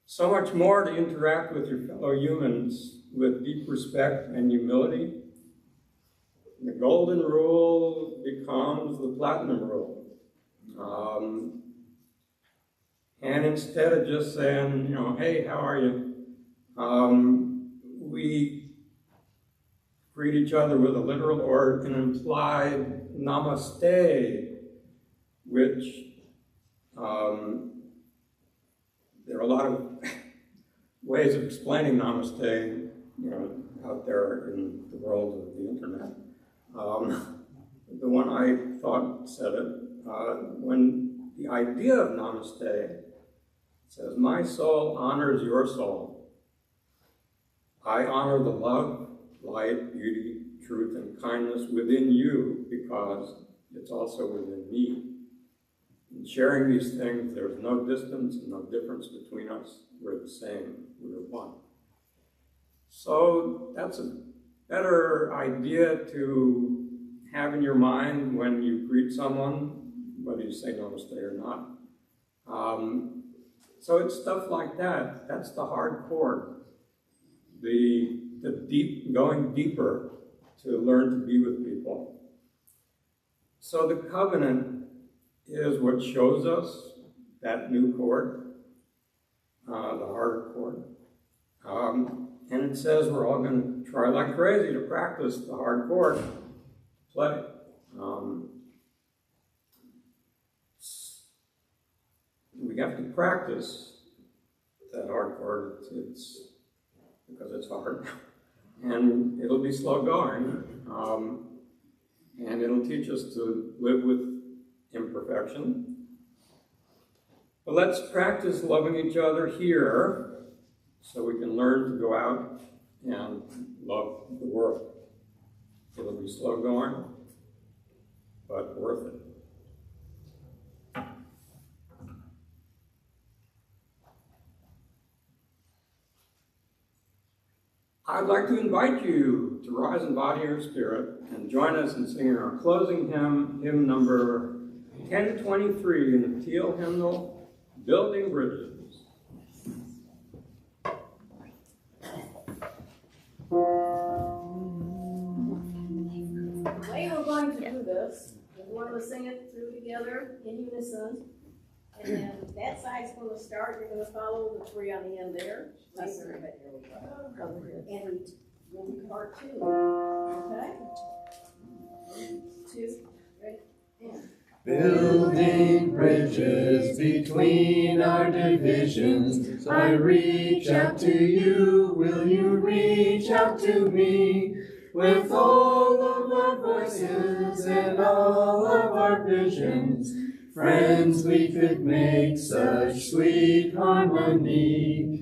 A: so much more to interact with your fellow humans with deep respect and humility. The golden rule becomes the platinum rule. And instead of just saying, you know, hey, how are you? We greet each other with a literal or an implied namaste, which there are a lot of ways of explaining namaste, you know, out there in the world of the internet. The one I thought said it, when the idea of namaste says, my soul honors your soul. I honor the love, light, beauty, truth, and kindness within you because it's also within me. In sharing these things, there's no distance and no difference between us. We're the same. We're one. So that's a better idea to have in your mind when you greet someone, whether you say namaste or not. So it's stuff like that. That's the hard chord. The deep, going deeper to learn to be with people. So the covenant is what shows us that new chord, the harder chord. And it says we're all going to try like crazy to practice the hard chord, to play. We have to practice that hard chord. It's because it's hard. And it'll be slow going. And it'll teach us to live with imperfection. But let's practice loving each other here so we can learn to go out and love the world. It'll be slow going, but worth it. I'd like to invite you to rise in body or spirit and join us in singing our closing hymn, hymn number 1023 in the Teal hymnal, Building Bridges.
E: The way we're going to do this is we're going to sing it through together in unison. And then that side's going to start. You're going to follow the three on the end there. Nice and right. And we'll do part two. Okay? 1, 2, 3, and.
O: Building bridges between our divisions, I reach out to you, will you reach out to me? With all of our voices and all of our visions, friends, we could make such sweet harmony.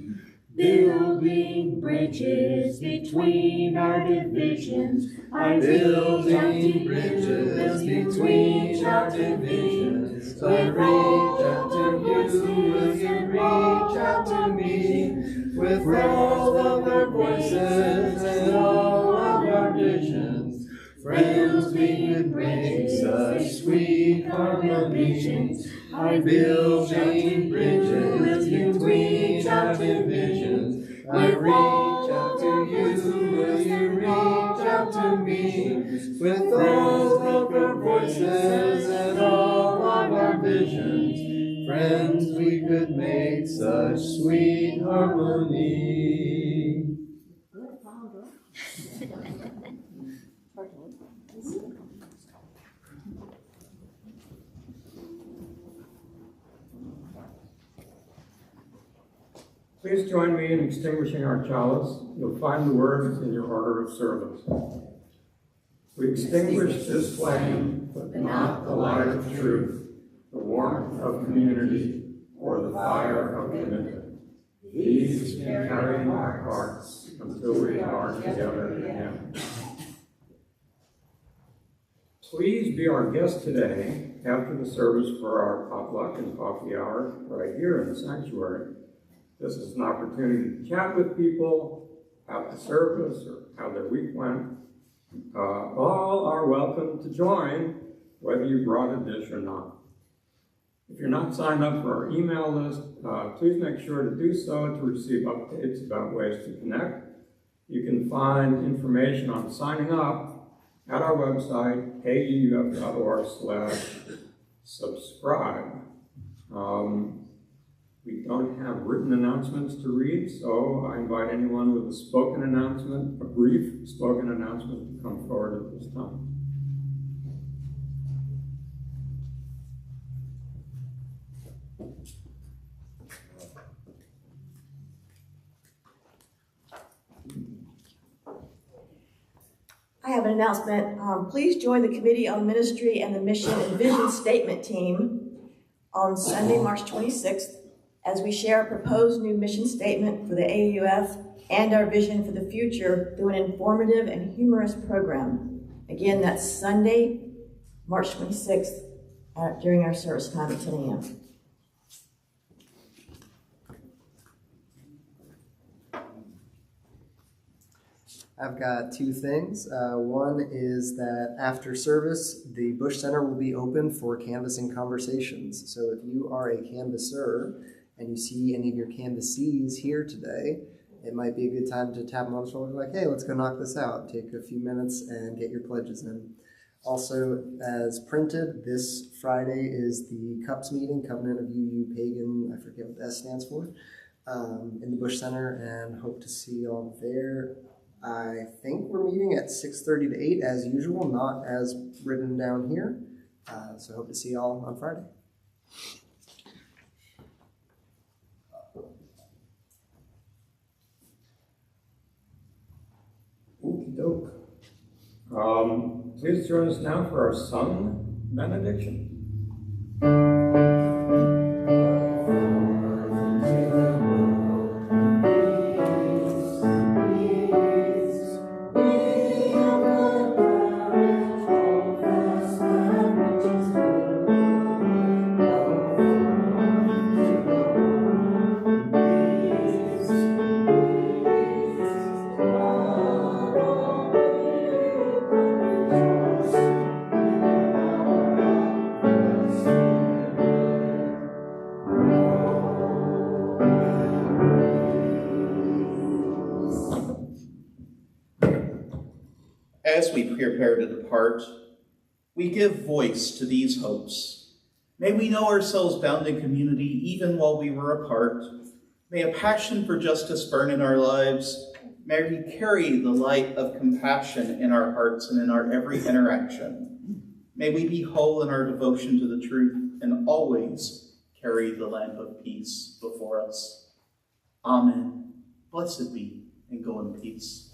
F: Building bridges between our divisions, I
O: Building bridges between our divisions, I reach out to you, will you reach out to me? With all of our voices and all of our visions, friends, we could make such sweet harmonies. Building bridges between our divisions, I reach out to you, will you reach out to me? With all of our voices and all of our visions, friends, we could make such sweet harmony.
A: Please join me in extinguishing our chalice. You'll find the words in your order of service. We extinguish this flame, but not the light of truth, the warmth of community, or the fire of commitment. These we carry in our hearts until we are together again. Please be our guest today after the service for our potluck and coffee hour right here in the sanctuary. This is an opportunity to chat with people about the service or how their week went. All are welcome to join, whether you brought a dish or not. If you're not signed up for our email list, please make sure to do so to receive updates about ways to connect. You can find information on signing up at our website, auf.org/subscribe. We don't have written announcements to read, so I invite anyone with a spoken announcement, a brief spoken announcement, to come forward at this time.
K: I have an announcement. Please join the Committee on Ministry and the Mission and Vision Statement team on Sunday, March 26th, as we share a proposed new mission statement for the AUF and our vision for the future through an informative and humorous program. Again, that's Sunday, March 26th, during our service time at 10 a.m.
H: I've got two things. One is that after service, the Bush Center will be open for canvassing conversations. So if you are a canvasser and you see any of your canvassees here today, it might be a good time to tap them on the shoulder like, hey, let's go knock this out. Take a few minutes and get your pledges in. Also, as printed, this Friday is the CUPS meeting, Covenant of UU Pagan, I forget what S stands for, in the Bush Center, and hope to see you all there. I think we're meeting at 6:30 to 8 as usual, not as written down here. So hope to see you all on Friday.
A: Okie doke. Please join us now for our sung benediction.
B: As we prepare to depart, we give voice to these hopes. May we know ourselves bound in community even while we were apart. May a passion for justice burn in our lives. May we carry the light of compassion in our hearts and in our every interaction. May we be whole in our devotion to the truth and always carry the lamp of peace before us. Amen. Blessed be, and go in peace.